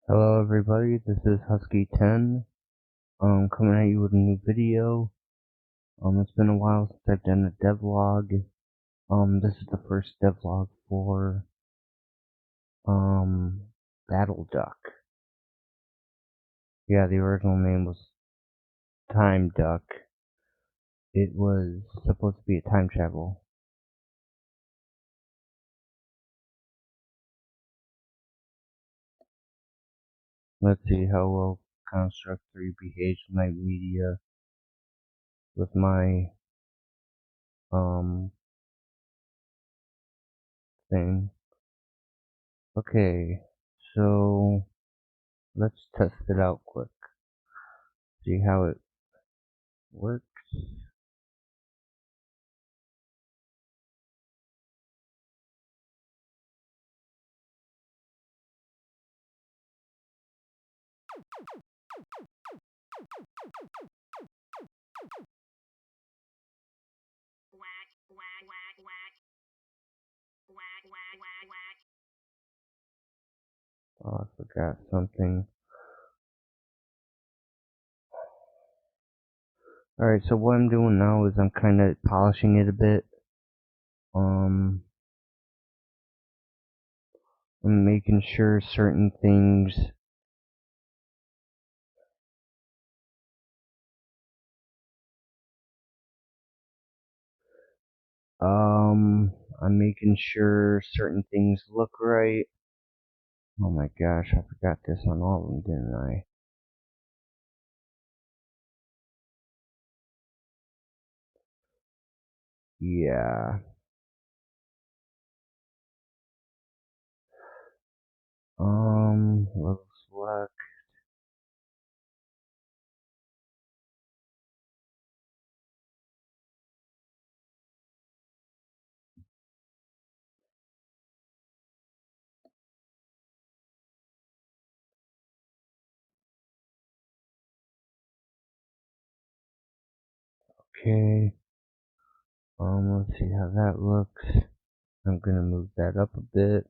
Hello everybody, this is Husky10, coming at you with a new video. It's been a while since I've done a devlog. This is the first devlog for, Battle Duck. Yeah, the original name was Time Duck. It was supposed to be a time travel. Let's see how well Construct 3 behaves with my media, with my, thing. Okay, so, let's test it out quick. See how it works. Oh, I forgot something. Alright, so what I'm doing now is I'm kind of polishing it a bit. I'm making sure certain things I'm making sure certain things look right. Oh my gosh, I forgot this on all of them, didn't I? Yeah. Level select. Okay. Let's see how that looks. I'm gonna move that up a bit.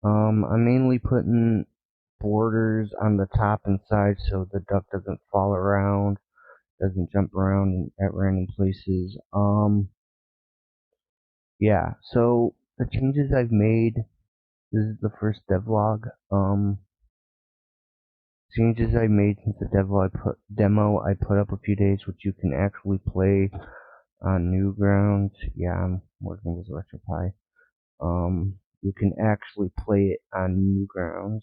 I'm mainly putting borders on the top and side so the duck doesn't fall around, doesn't jump around at random places. Yeah, so the changes I've made, this is the first devlog, changes I made since the demo I put up a few days, which you can actually play on Newgrounds. Yeah, I'm working with Electropie. You can actually play it on Newgrounds.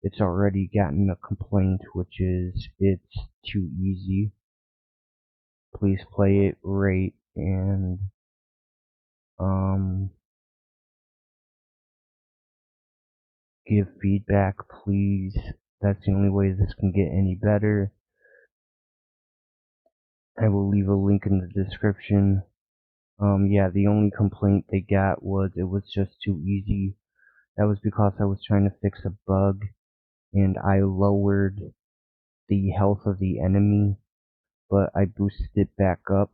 It's already gotten a complaint, which is it's too easy. Please play it right and give feedback, please. That's the only way this can get any better. I will leave a link in the description. Yeah, the only complaint they got was it was just too easy. That was because I was trying to fix a bug and I lowered the health of the enemy, but I boosted it back up.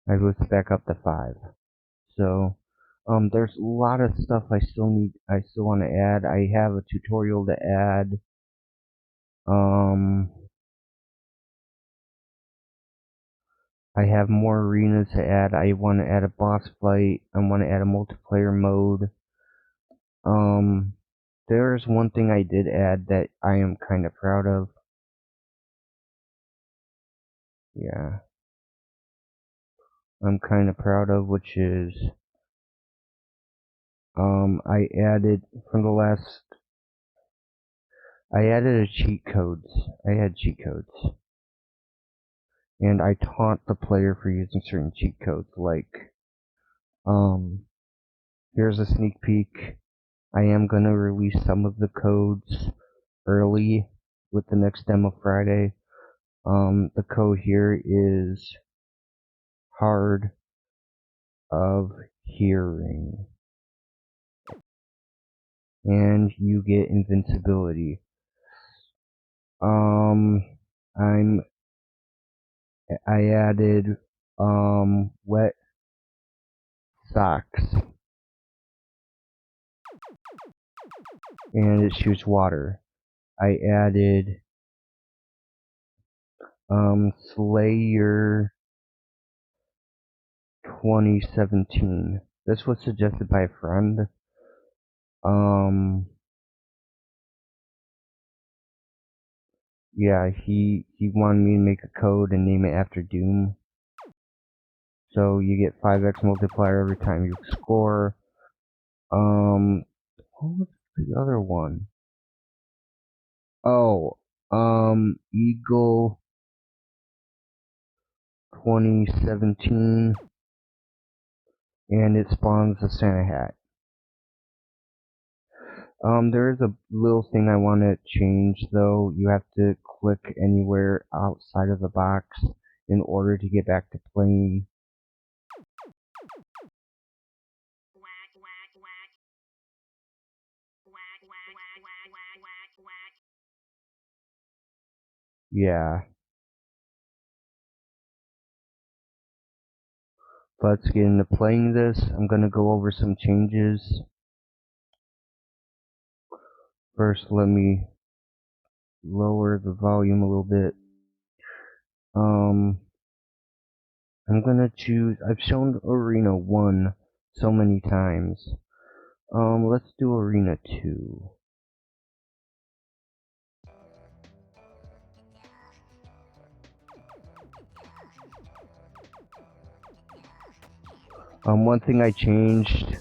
I boosted back up to 5. So, there's a lot of stuff I still want to add. I have a tutorial to add. I have more arenas to add. I want to add a boss fight. I want to add a multiplayer mode. There's one thing I did add that I am kind of proud of. Yeah. I'm kind of proud of, which is, I added, from the last, I added a cheat codes. I had cheat codes. And I taunt the player for using certain cheat codes, like, here's a sneak peek. I am gonna release some of the codes early with the next demo Friday. The code here is hard of hearing. And you get invincibility. I added wetsox, and it shoots water. I added Slayer 2017. This was suggested by a friend. Yeah, he wanted me to make a code and name it after Doom. So you get 5x multiplier every time you score. What was the other one? Oh, Eagle 2017, and it spawns a Santa hat. There is a little thing I want to change though. You have to click anywhere outside of the box in order to get back to playing. Yeah. Let's get into playing this. I'm gonna go over some changes. First, let me lower the volume a little bit. I'm gonna choose, I've shown Arena 1 so many times. Let's do Arena 2. One thing I changed,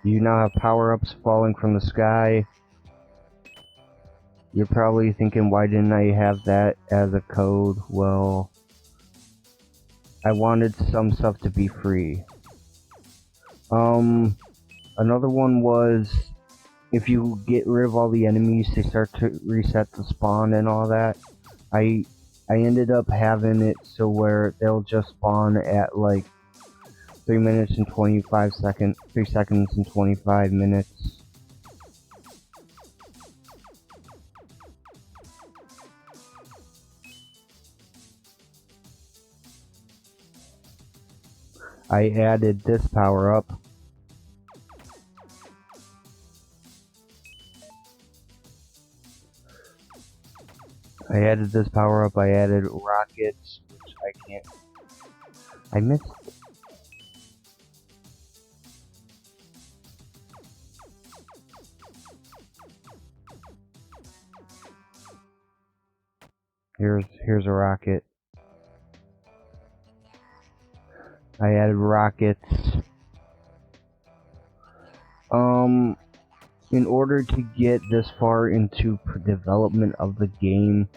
you now have power-ups falling from the sky. You're probably thinking, why didn't I have that as a code? Well, I wanted some stuff to be free. Another one was, if you get rid of all the enemies, they start to reset the spawn and all that. I ended up having it so where they'll just spawn at like 3 minutes and 25 seconds, 3 seconds and 25 minutes. I added this power up. I added rockets, which I can't. I missed. Here's a rocket. I added rockets. In order to get this far into development of the game,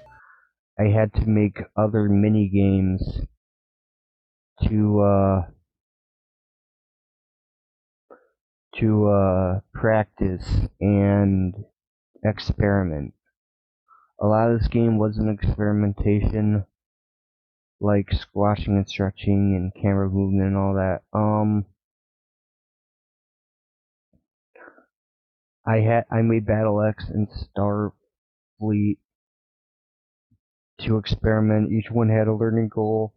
I had to make other mini games to practice and experiment. A lot of this game was an experimentation, like squashing and stretching and camera movement and all that. I made Battle X and Starfleet to experiment. Each one had a learning goal.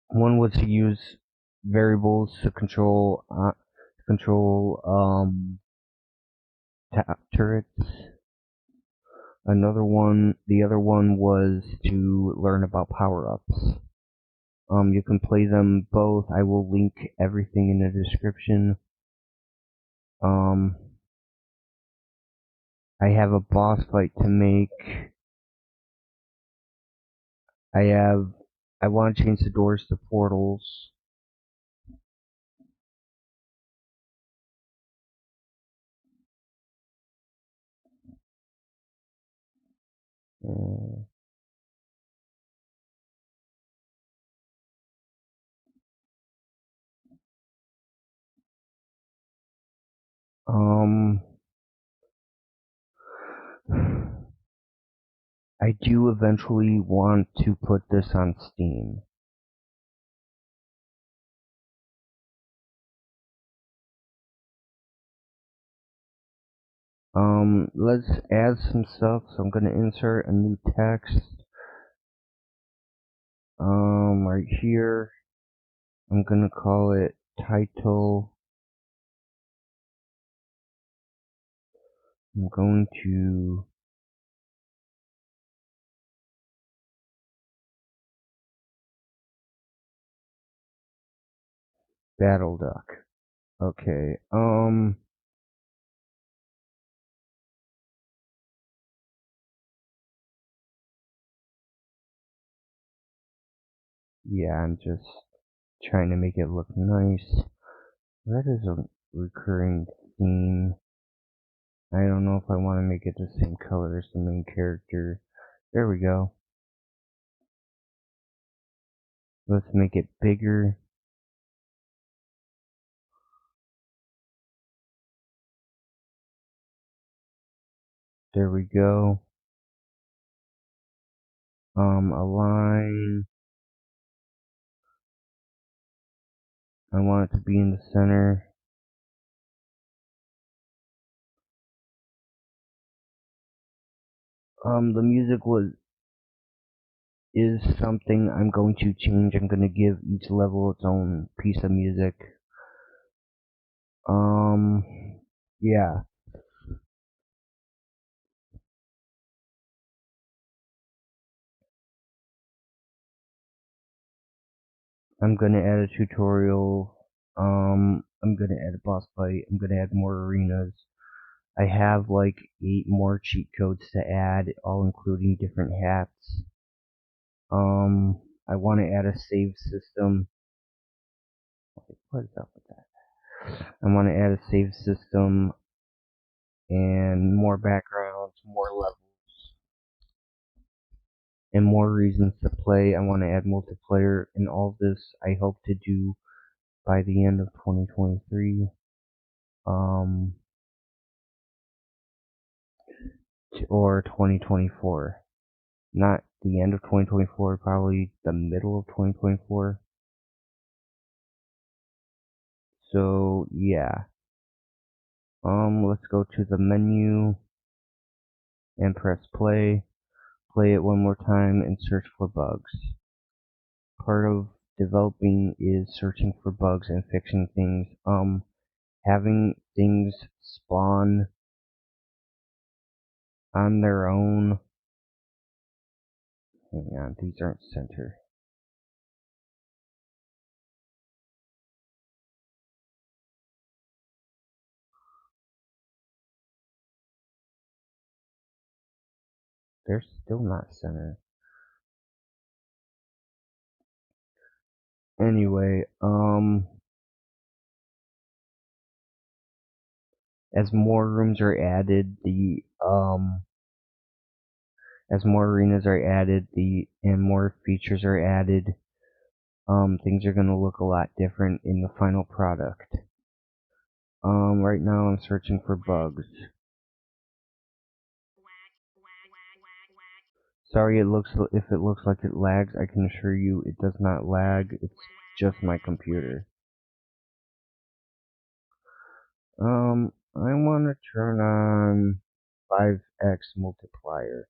One was to use variables to control turrets. The other one was to learn about power-ups. You can play them both. I will link everything in the description. I have a boss fight to make. I want to change the doors to portals. I do eventually want to put this on Steam. Let's add some stuff. So I'm gonna insert a new text. Right here, I'm gonna call it title. I'm going to Battle Duck. Okay, yeah, I'm just trying to make it look nice. That is a recurring theme. I don't know if I want to make it the same color as the main character. There we go. Let's make it bigger. There we go. Align. I want it to be in the center. The music is something I'm going to change. I'm going to give each level its own piece of music. Yeah. I'm going to add a tutorial. I'm going to add a boss fight. I'm going to add more arenas. I have like 8 more cheat codes to add, all including different hats. I want to add a save system. What is up with that? I want to add a save system and more backgrounds, more levels, and more reasons to play. I want to add multiplayer, and all this I hope to do by the end of 2023. Or 2024. Not the end of 2024, probably the middle of 2024. So, yeah. Let's go to the menu and press play. Play it one more time and search for bugs. Part of developing is searching for bugs and fixing things. Having things spawn on their own. Hang on, these aren't center. They're still not center. Anyway, as more rooms are added, as more arenas are added, and more features are added, things are gonna look a lot different in the final product. Right now I'm searching for bugs. Sorry, if it looks like it lags, I can assure you it does not lag. It's just my computer. I want to turn on 5x multiplier.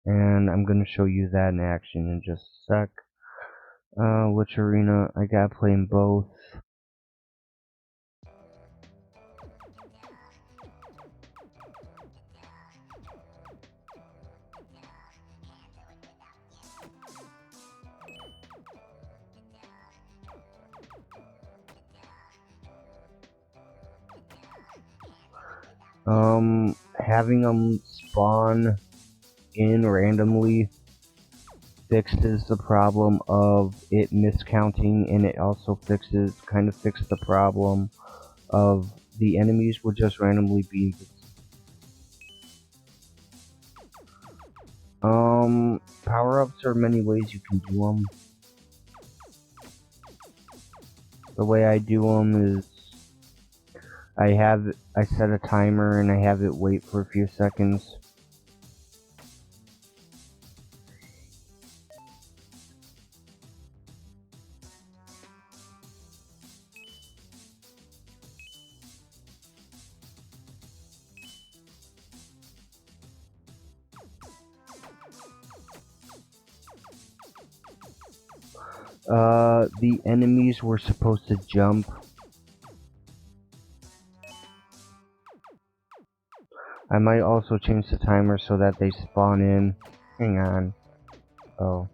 And I'm going to show you that in action in just a sec. Which arena? I gotta play in both. Having them spawn in randomly fixes the problem of it miscounting, and it also kind of fixes the problem of the enemies will just randomly be. Power-ups are many ways you can do them. The way I do them is I set a timer and I have it wait for a few seconds. The enemies were supposed to jump. I might also change the timer so that they spawn in. Hang on. Oh.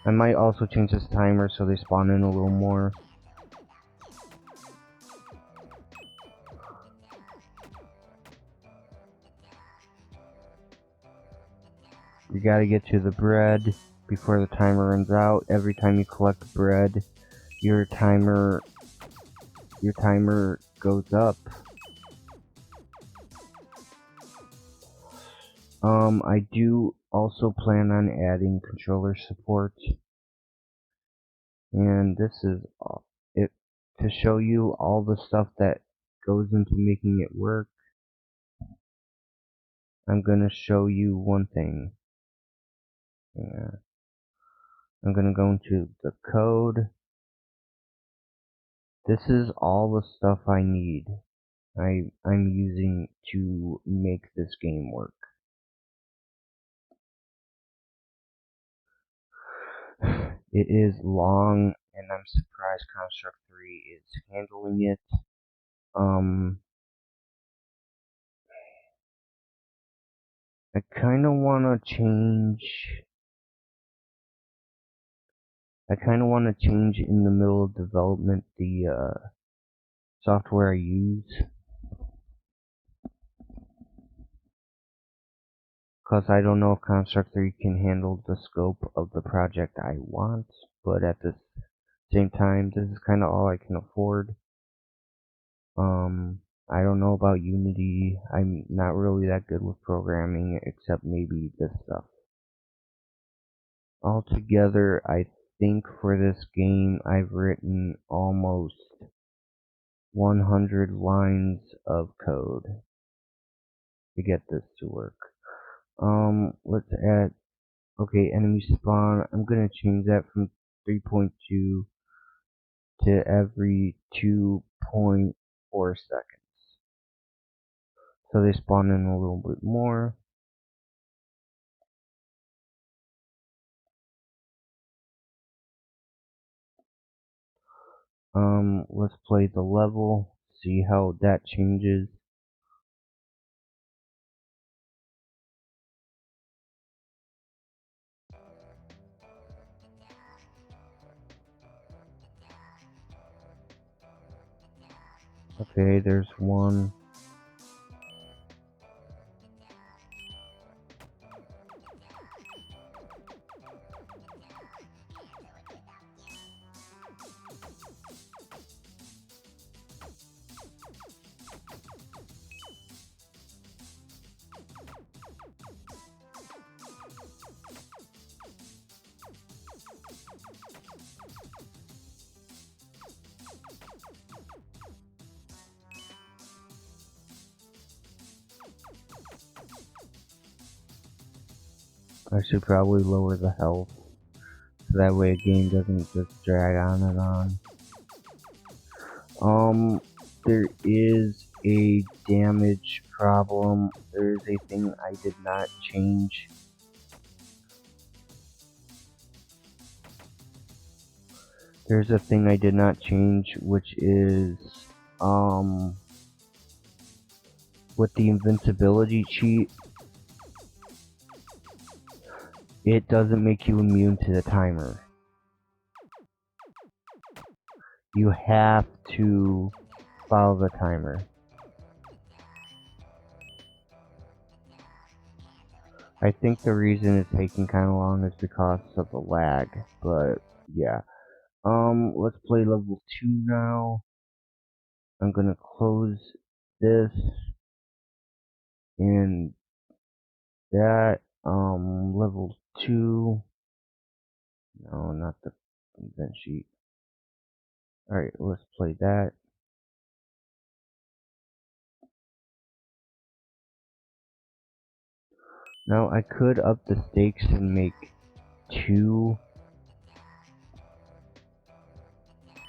I might also change this timer so they spawn in a little more. You gotta get to the bread before the timer runs out. Every time you collect bread, your timer goes up. I do also plan on adding controller support. And this is it to show you all the stuff that goes into making it work. I'm gonna show you one thing. Yeah. I'm gonna go into the code. This is all the stuff I need. I'm using to make this game work. It is long, and I'm surprised Construct 3 is handling it. I kind of want to change. I kind of want to change in the middle of development the software I use, because I don't know if Construct 3 can handle the scope of the project I want, but at the same time, this is kind of all I can afford. I don't know about Unity. I'm not really that good with programming, except maybe this stuff. Altogether, I think for this game, I've written almost 100 lines of code to get this to work. Let's add, okay, enemy spawn. I'm gonna change that from 3.2 to every 2.4 seconds. So they spawn in a little bit more. Let's play the level, see how that changes. Okay, there's one. I should probably lower the health, so that way a game doesn't just drag on and on. There is a damage problem. There is a thing I did not change. There's a thing I did not change, which is, with the invincibility cheat, it doesn't make you immune to the timer. You have to follow the timer. I think the reason it's taking kind of long is because of the lag, but yeah. Let's play level 2 now. I'm gonna close this and that. Level 2. No, not the event sheet. Alright, let's play that. Now, I could up the stakes and make 2.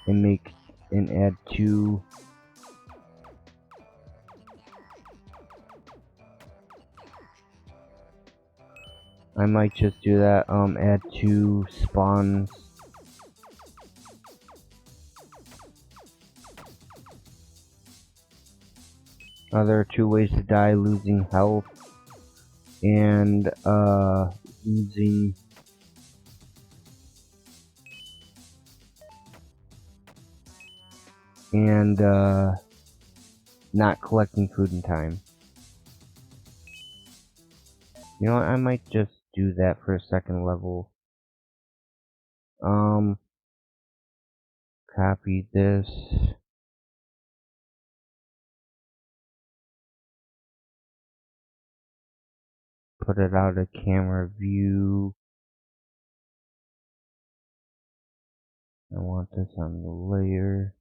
And add 2. I might just do that, add 2 spawns There are two ways to die: losing health and losing and not collecting food in time. You know what? I might just do that for a second level. Copy this. Put it out of camera view. I want this on the layer.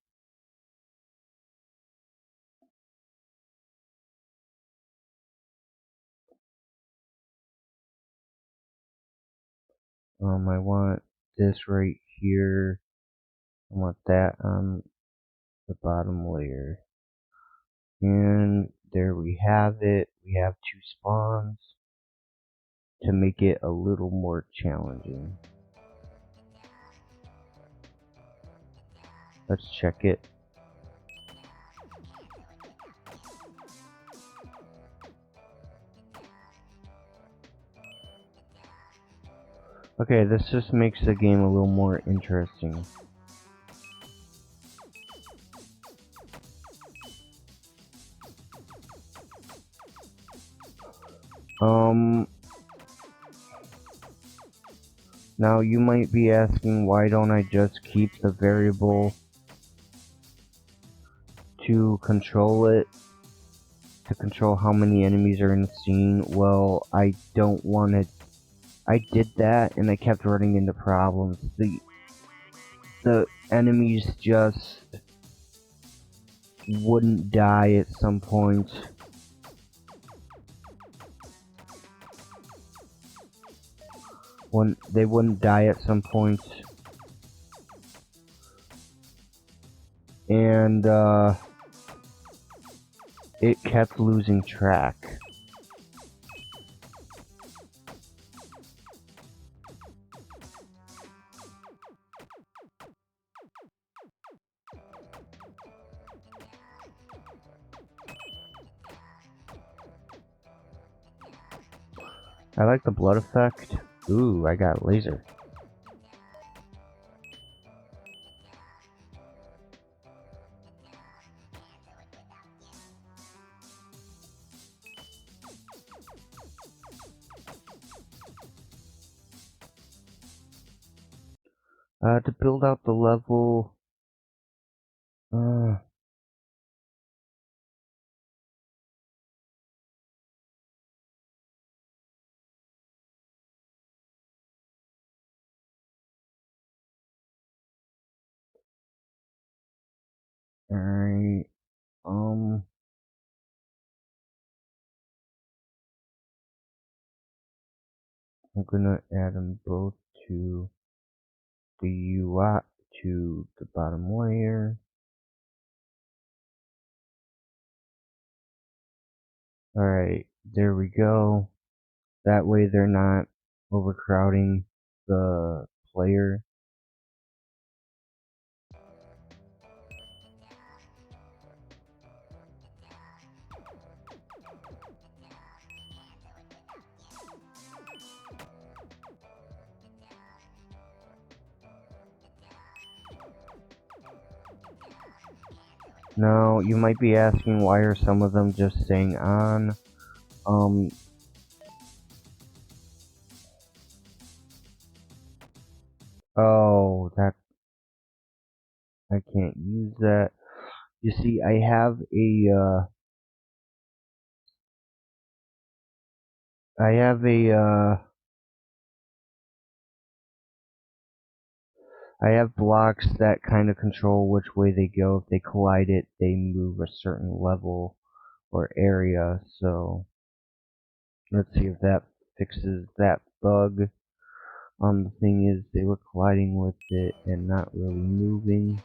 I want this right here. I want that on the bottom layer. And there we have it. We have two spawns to make it a little more challenging. Let's check it. Okay, this just makes the game a little more interesting. Now you might be asking, why don't I just keep the variable to control it, to control how many enemies are in the scene? Well, I don't want to. I did that and I kept running into problems. The enemies just wouldn't die at some point. When they wouldn't die at some point. And it kept losing track. I like the blood effect. Ooh, I got laser. To build out the level, alright, I'm gonna add them both to the UI, to the bottom layer. Alright, there we go. That way they're not overcrowding the player. Now, you might be asking, why are some of them just staying on? Oh, that, I can't use that. You see, I have I have blocks that kind of control which way they go. If they collide it, they move a certain level or area. So let's see if that fixes that bug. The thing is, they were colliding with it and not really moving.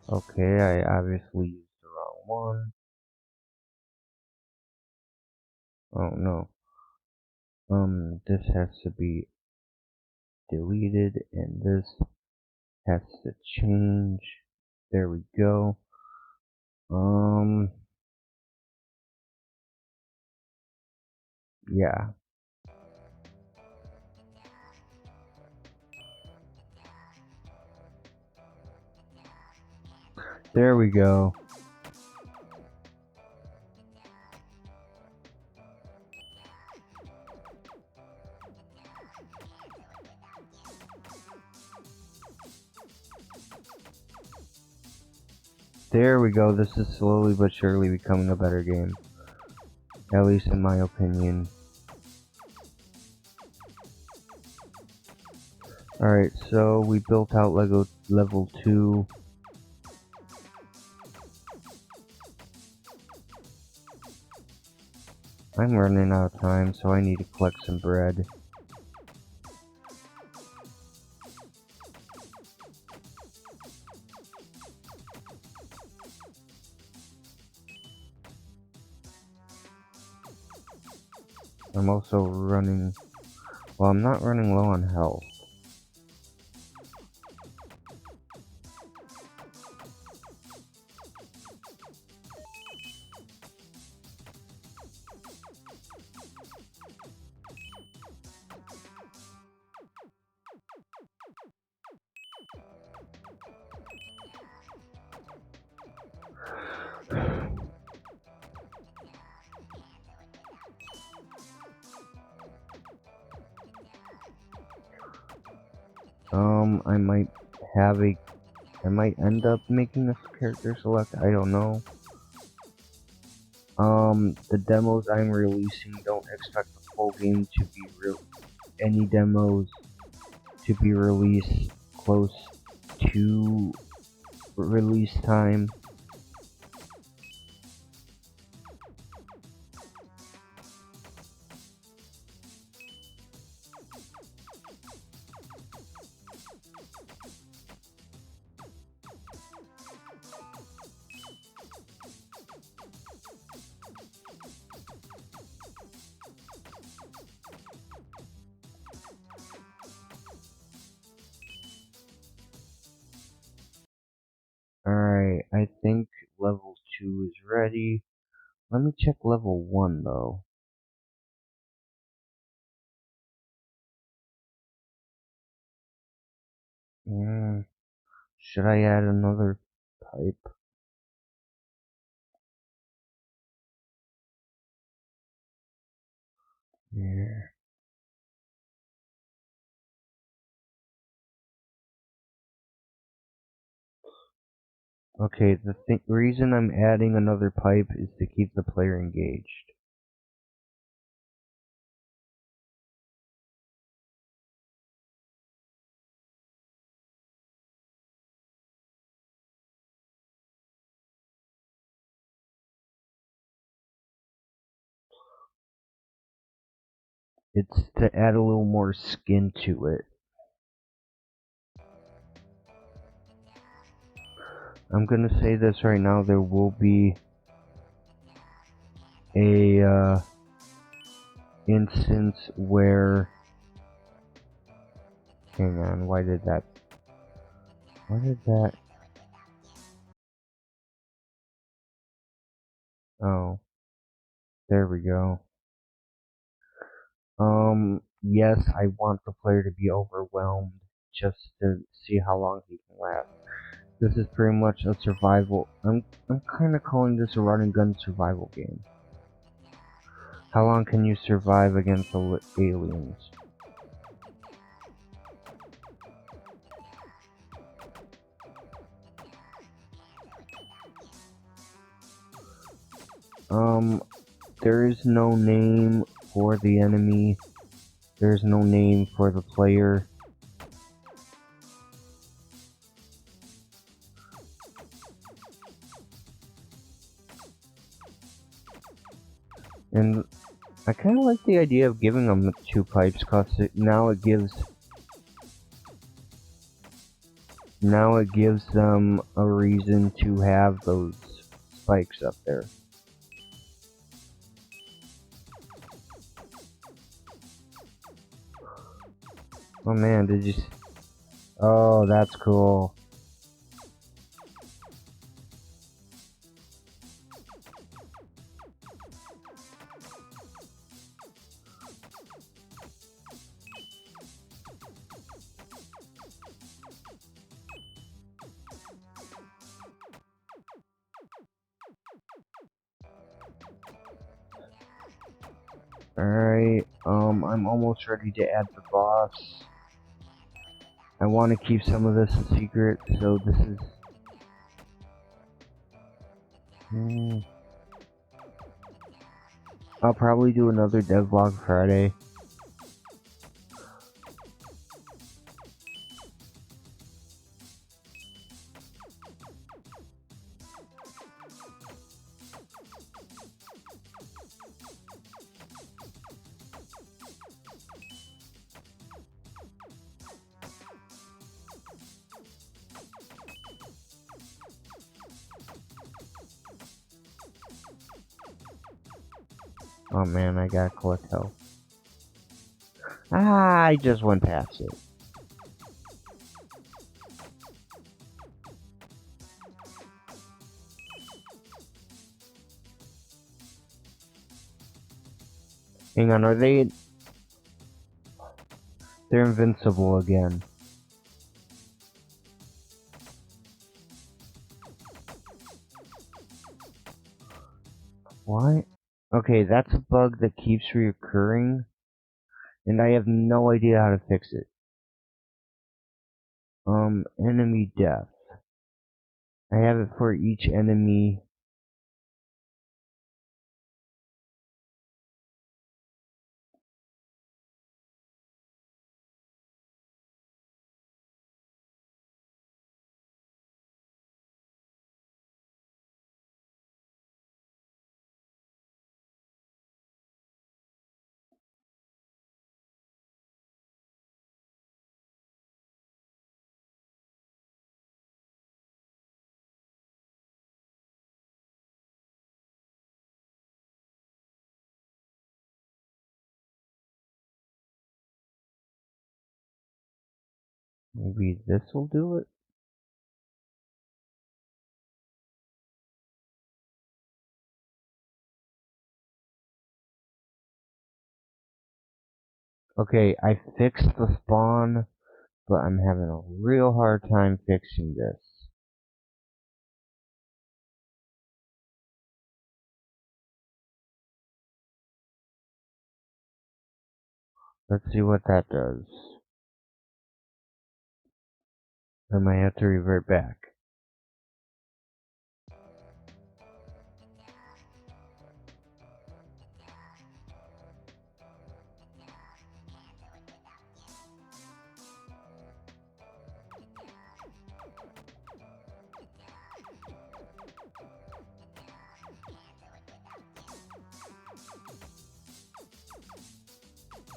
Okay, I obviously used the wrong one. Oh no. This has to be deleted, and this has to change. There we go. Yeah. There we go. There we go. This is slowly but surely becoming a better game. At least in my opinion. Alright, so we built out level 2. I'm running out of time, so I need to collect some bread. I'm also running... Well, I'm not running low on health. I might end up making this character select, I don't know. The demos I'm releasing, don't expect the full game to be any demos to be released close to release time. Alright, I think level 2 is ready. Let me check level 1 though. Should I add another pipe? Yeah. Okay, the reason I'm adding another pipe is to keep the player engaged. It's to add a little more skin to it. I'm gonna say this right now, there will be a instance where... Hang on, why did that... Oh. There we go. Yes, I want the player to be overwhelmed just to see how long he can last. This is pretty much a survival. I'm kind of calling this a run and gun survival game. How long can you survive against the aliens? There is no name for the enemy. There's no name for the player. And I kind of like the idea of giving them 2 pipes, cause now it gives them a reason to have those spikes up there. Oh man, Oh, that's cool. Alright, I'm almost ready to add the boss. I want to keep some of this a secret, so this is... I'll probably do another devlog Friday. Oh man, I gotta collect health. Ah, I just went past it. Hang on, are they... They're invincible again. What? Okay, that's a bug that keeps reoccurring, and I have no idea how to fix it. Enemy death. I have it for each enemy. Maybe this will do it? Okay, I fixed the spawn, but I'm having a real hard time fixing this. Let's see what that does. I might have to revert back.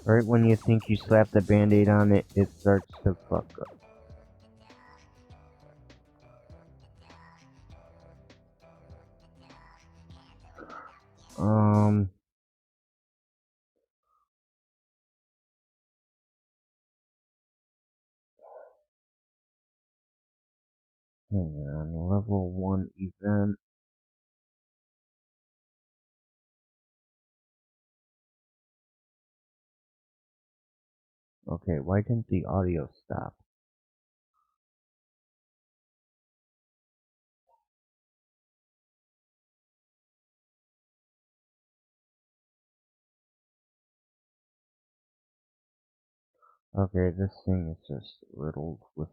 Right when you think you slap the band-aid on it, it starts to fuck up. Hang on, level 1 event. Okay, why didn't the audio stop? Okay, this thing is just riddled with...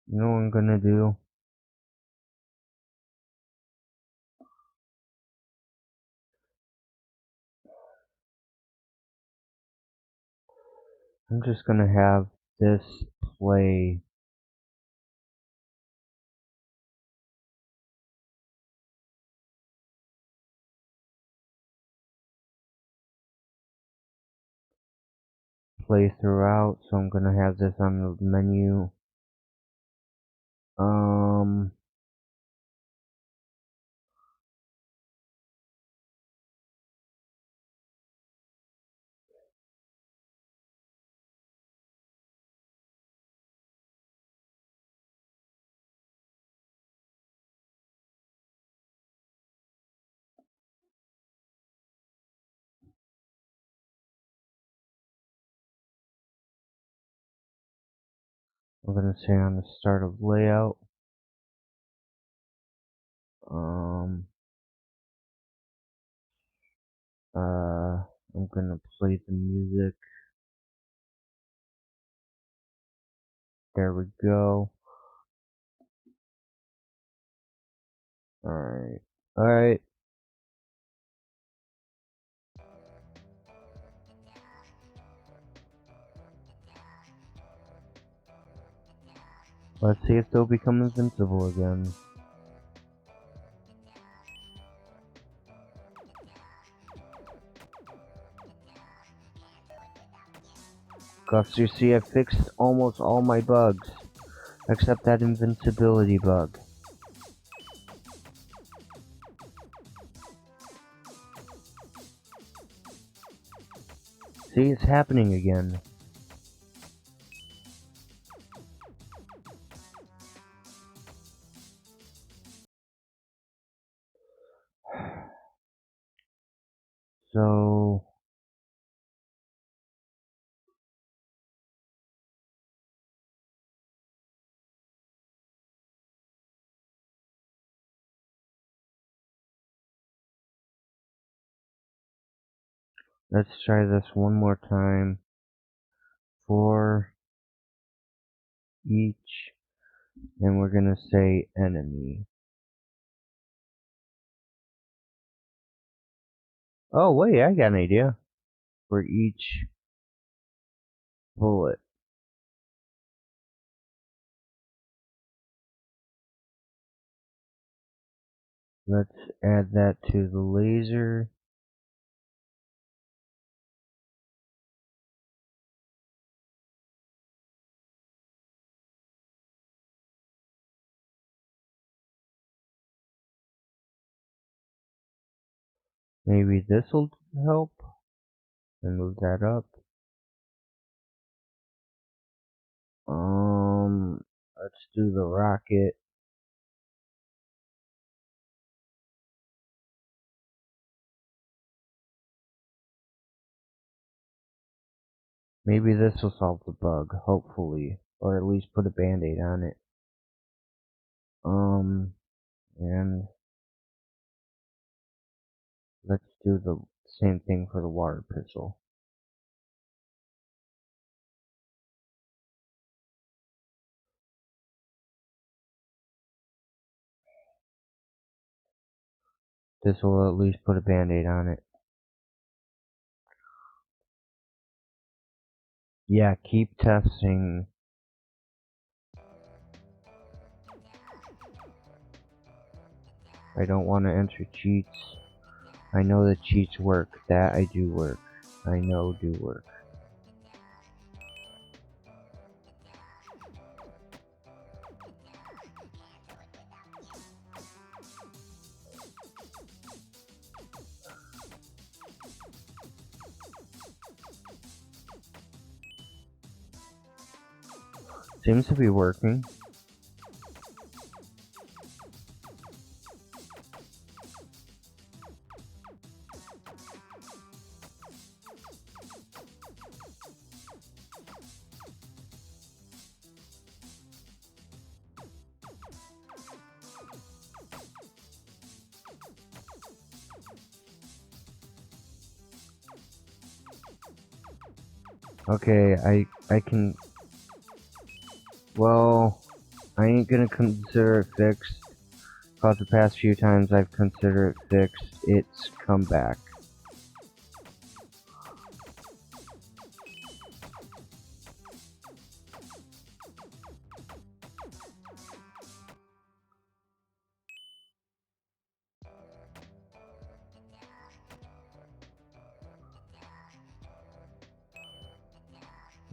You know what I'm gonna do? I'm just gonna have this play play throughout, so I'm gonna have this on the menu. I'm gonna say on the start of layout. I'm gonna play the music. There we go. Alright. Alright. Let's see if they'll become invincible again. Cause you see, I fixed almost all my bugs. Except that invincibility bug. See, it's happening again. So... let's try this one more time. For each, and we're gonna say enemy. Oh wait, I got an idea. For each bullet. Let's add that to the laser. Maybe this will help. And move that up. Let's do the rocket. Maybe this will solve the bug, hopefully. Or at least put a band-aid on it. And let's do the same thing for the water pistol. This will at least put a band-aid on it. Yeah, keep testing. I don't want to enter cheats. I know that cheats work. That I do work. I know do work. Seems to be working. Okay, I can... Well, I ain't gonna consider it fixed. Cause the past few times I've considered it fixed, it's come back.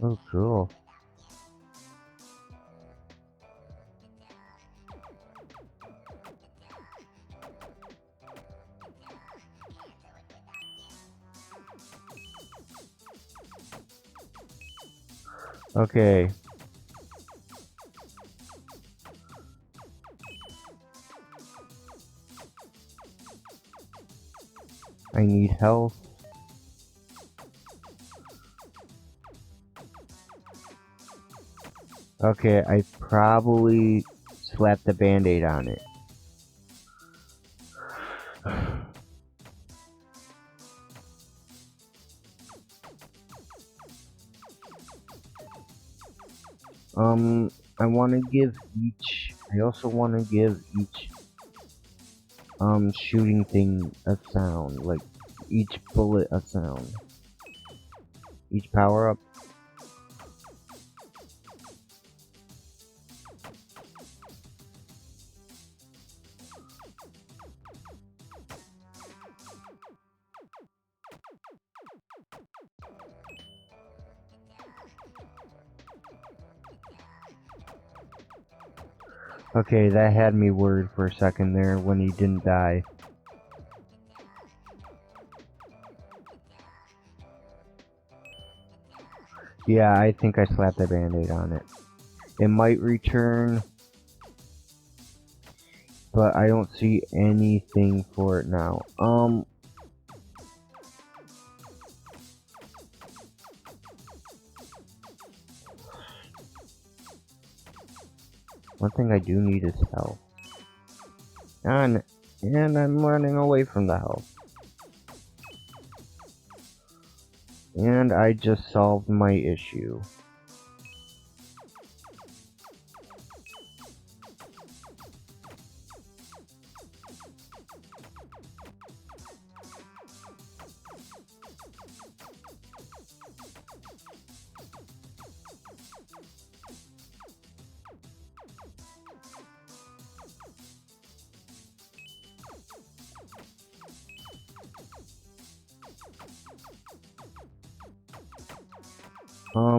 Oh, cool. Okay. I need health. Okay, I probably slapped a band-aid on it. I want to give each, I also want to give each, shooting thing a sound, like, each bullet a sound. Each power-up. Okay, that had me worried for a second there when he didn't die. Yeah, I think I slapped a band-aid on it. It might return, but I don't see anything for it now. One thing I do need is health. And I'm running away from the health. And I just solved my issue.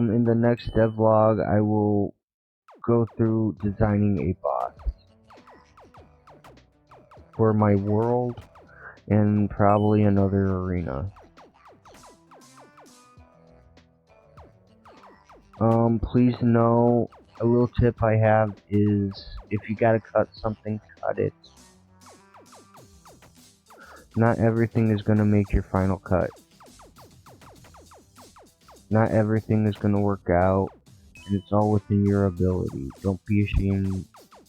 In the next devlog, I will go through designing a boss for my world and probably another arena. Please know, a little tip I have is, if you gotta cut something, cut it. Not everything is gonna make your final cut. Not everything is gonna work out, and it's all within your ability. Don't be ashamed,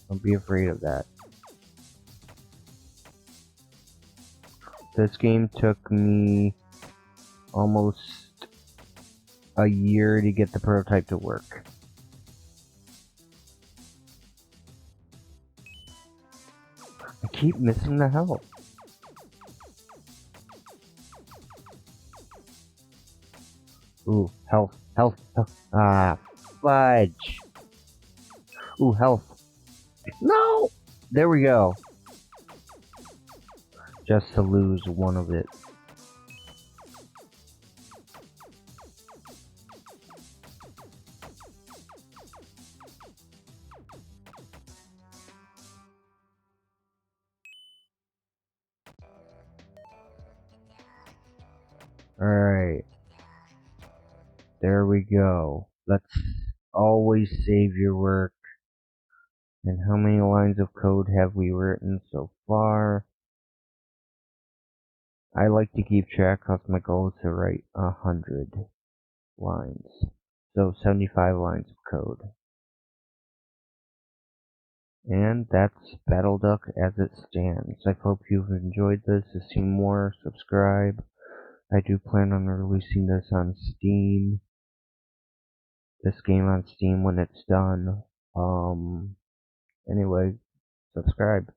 don't be afraid of that. This game took me almost a year to get the prototype to work. I keep missing the health. Ooh, health, health, health. Ah, fudge. Ooh, health. No! There we go. Just to lose one of it. Alright. There we go. Let's always save your work. And how many lines of code have we written so far? I like to keep track because my goal is to write 100 lines. So 75 lines of code. And that's Battle Duck as it stands. I hope you've enjoyed this. To see more, subscribe. I do plan on releasing this on Steam. This game on Steam when it's done. Anyway, subscribe.